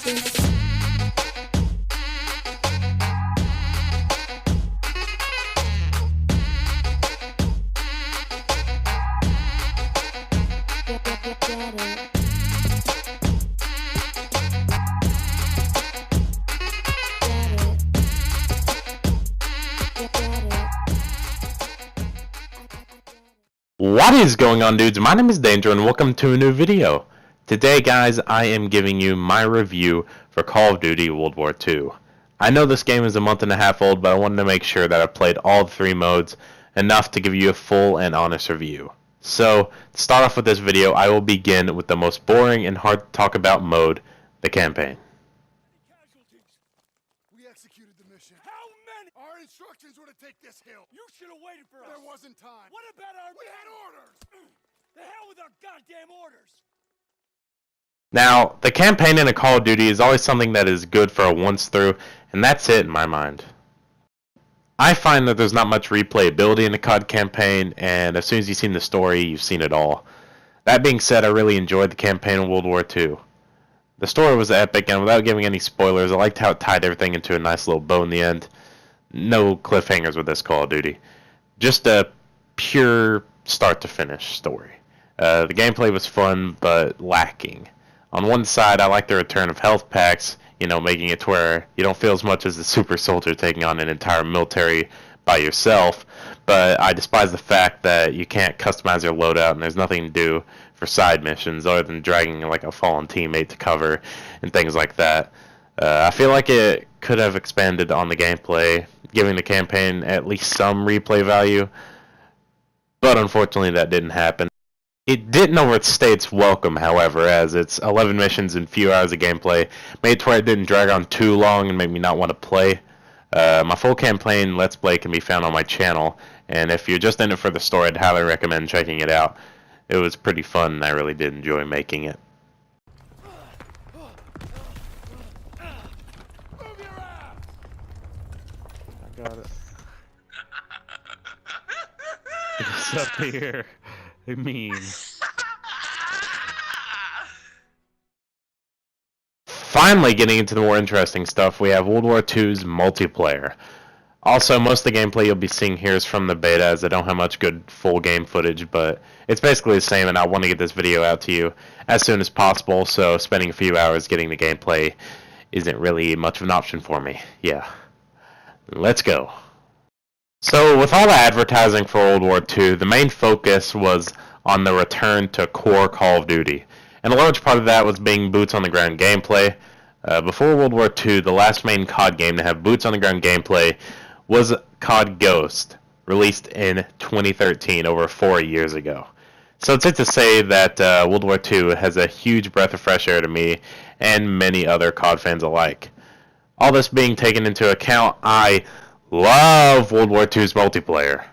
What is going on, dudes? My name is Danger and welcome to a new video. Today, guys, I am giving you my review for Call of Duty World War II. I know this game is a month and a half old, but I wanted to make sure that I've played all three modes enough to give you a full and honest review. So, to start off with this video, I will begin with the most boring and hard to talk about mode, the campaign. We executed the mission. How many? Our instructions were to take this hill. You should have waited for us. There wasn't time. What about our... We had orders. The hell with our goddamn orders. Now, the campaign in a Call of Duty is always something that is good for a once through, and that's it in my mind. I find that there's not much replayability in the COD campaign, and as soon as you've seen the story, you've seen it all. That being said, I really enjoyed the campaign in World War II. The story was epic, and without giving any spoilers, I liked how it tied everything into a nice little bow in the end. No cliffhangers with this Call of Duty. Just a pure start-to-finish story. The gameplay was fun, but lacking. On one side, I like the return of health packs, making it to where you don't feel as much as a super soldier taking on an entire military by yourself, but I despise the fact that you can't customize your loadout and there's nothing to do for side missions other than dragging like a fallen teammate to cover and things like that. I feel like it could have expanded on the gameplay, giving the campaign at least some replay value, but unfortunately that didn't happen. It didn't overstay its welcome, however, as its 11 missions and few hours of gameplay made it to where it didn't drag on too long and made me not want to play. My full campaign Let's Play can be found on my channel, and if you're just in it for the story, I'd highly recommend checking it out. It was pretty fun, and I really did enjoy making it. I got it. It's up here. I mean... Finally getting into the more interesting stuff, we have World War II's multiplayer. Also, most of the gameplay you'll be seeing here is from the beta, as I don't have much good full game footage, but it's basically the same, and I want to get this video out to you as soon as possible, so spending a few hours getting the gameplay isn't really much of an option for me. Yeah. Let's go. So, with all the advertising for World War II, the main focus was on the return to core Call of Duty. And a large part of that was being boots-on-the-ground gameplay. Before World War II, the last main COD game to have boots-on-the-ground gameplay was COD Ghost, released in 2013, over 4 years ago. So it's safe to say that World War II has a huge breath of fresh air to me and many other COD fans alike. All this being taken into account, I love World War II's multiplayer.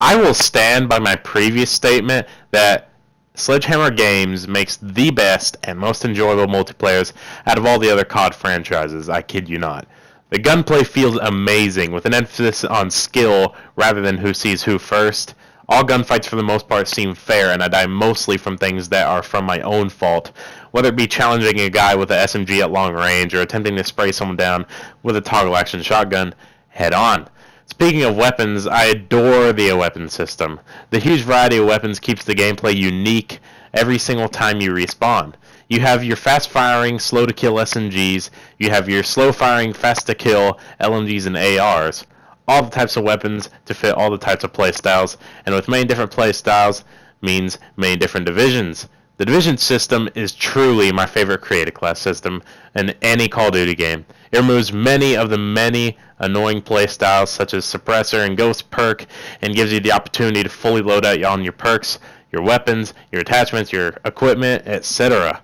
I will stand by my previous statement that Sledgehammer Games makes the best and most enjoyable multiplayers out of all the other COD franchises, I kid you not. The gunplay feels amazing, with an emphasis on skill rather than who sees who first. All gunfights for the most part seem fair, and I die mostly from things that are from my own fault, whether it be challenging a guy with an SMG at long range or attempting to spray someone down with a toggle action shotgun head on. Speaking of weapons, I adore the weapon system. The huge variety of weapons keeps the gameplay unique every single time you respawn. You have your fast-firing, slow-to-kill SMGs, you have your slow-firing, fast-to-kill LMGs and ARs. All the types of weapons to fit all the types of playstyles, and with many different playstyles means many different divisions. The division system is truly my favorite creative class system in any Call of Duty game. It removes many of the many annoying playstyles such as Suppressor and Ghost perk, and gives you the opportunity to fully load out on your perks, your weapons, your attachments, your equipment, etc.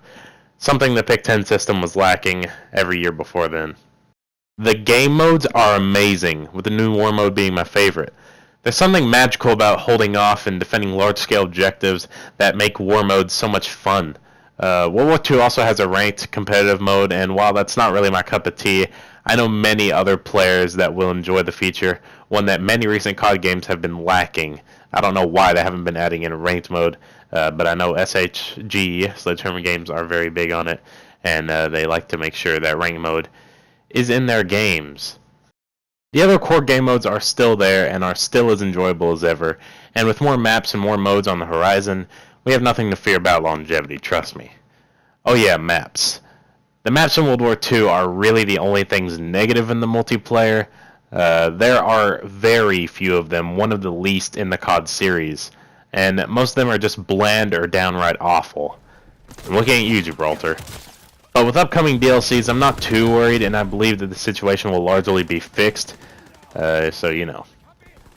Something the Pick 10 system was lacking every year before then. The game modes are amazing, with the new war mode being my favorite. There's something magical about holding off and defending large-scale objectives that make war modes so much fun. World War II also has a ranked competitive mode, and while that's not really my cup of tea, I know many other players that will enjoy the feature, one that many recent COD games have been lacking. I don't know why they haven't been adding in a ranked mode, but I know SHG, Sledgehammer Games, are very big on it, and they like to make sure that ranked mode is in their games. The other core game modes are still there and are still as enjoyable as ever, and with more maps and more modes on the horizon, we have nothing to fear about longevity, trust me. Oh yeah, maps. The maps in World War II are really the only things negative in the multiplayer. There are very few of them, one of the least in the COD series, and most of them are just bland or downright awful. I'm looking at you, Gibraltar. But with upcoming DLCs, I'm not too worried, and I believe that the situation will largely be fixed, so you know.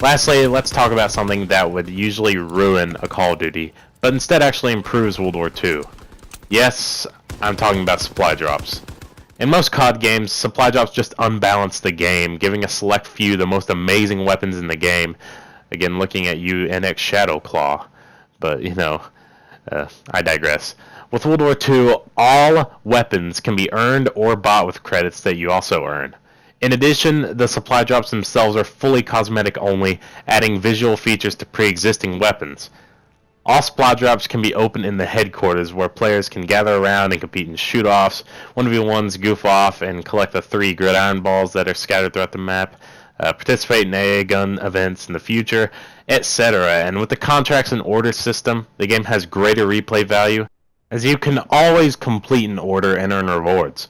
Lastly, let's talk about something that would usually ruin a Call of Duty, but instead actually improves World War II. Yes, I'm talking about supply drops. In most COD games, supply drops just unbalance the game, giving a select few the most amazing weapons in the game. Again, looking at you, NX Shadowclaw. But, you know, I digress. With World War II, all weapons can be earned or bought with credits that you also earn. In addition, the supply drops themselves are fully cosmetic only, adding visual features to pre-existing weapons. All supply drops can be opened in the headquarters, where players can gather around and compete in shoot-offs, 1v1s, goof off, and collect the 3 gridiron balls that are scattered throughout the map, participate in AA gun events in the future, etc. And with the contracts and order system, the game has greater replay value, as you can always complete an order and earn rewards.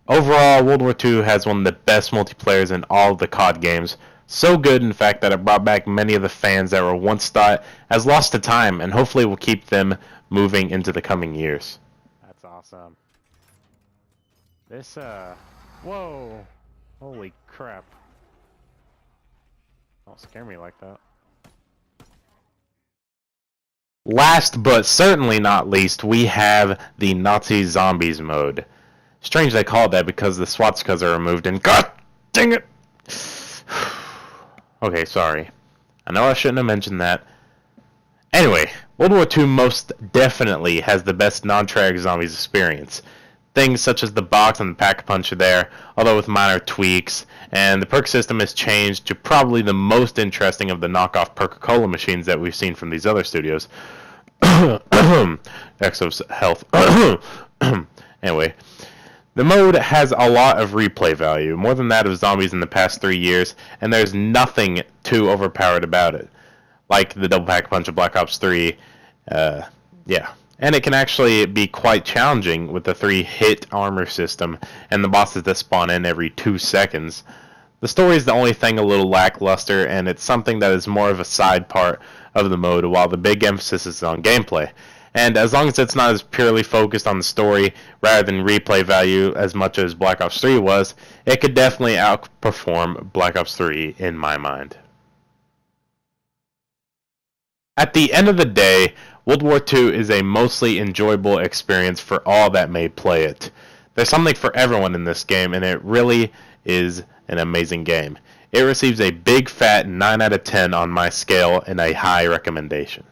Overall, World War II has one of the best multiplayers in all of the COD games. So good, in fact, that it brought back many of the fans that were once thought as lost to time, and hopefully will keep them moving into the coming years. That's awesome. This, whoa. Holy crap. Don't scare me like that. Last but certainly not least, we have the Nazi Zombies mode. Strange they call it that because the swastikas are removed and god dang it! Okay, sorry. I know I shouldn't have mentioned that. Anyway, World War II most definitely has the best non-tragic zombies experience. Things such as the box and the pack-a-punch are there, although with minor tweaks, and the perk system has changed to probably the most interesting of the knockoff Perk-a-Cola machines that we've seen from these other studios. Exo's health. Anyway. The mode has a lot of replay value, more than that of zombies in the past 3 years, and there's nothing too overpowered about it. Like the double pack punch of Black Ops 3, yeah. And it can actually be quite challenging with the 3-hit armor system and the bosses that spawn in every 2 seconds. The story is the only thing a little lackluster, and it's something that is more of a side part of the mode, while the big emphasis is on gameplay. And as long as it's not as purely focused on the story rather than replay value as much as Black Ops 3 was, it could definitely outperform Black Ops 3 in my mind. At the end of the day, World War II is a mostly enjoyable experience for all that may play it. There's something for everyone in this game, and it really is an amazing game. It receives a big fat 9 out of 10 on my scale and a high recommendation.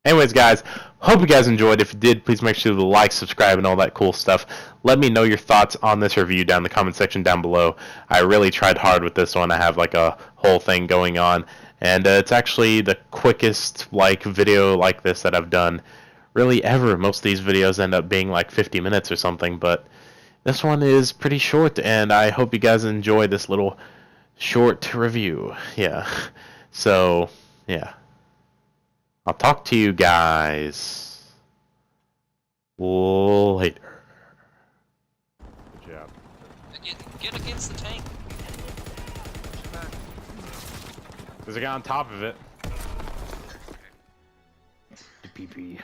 Anyways, guys, hope you guys enjoyed. If you did, please make sure to like, subscribe, and all that cool stuff. Let me know your thoughts on this review down in the comment section down below. I really tried hard with this one. I have like a whole thing going on, and it's actually the quickest video like this that I've done really ever. Most of these videos end up being like 50 minutes or something, but this one is pretty short, and I hope you guys enjoy this little short review. Yeah. So, yeah. I'll talk to you guys later. Good job. Get against the tank. There's a guy on top of it. PP.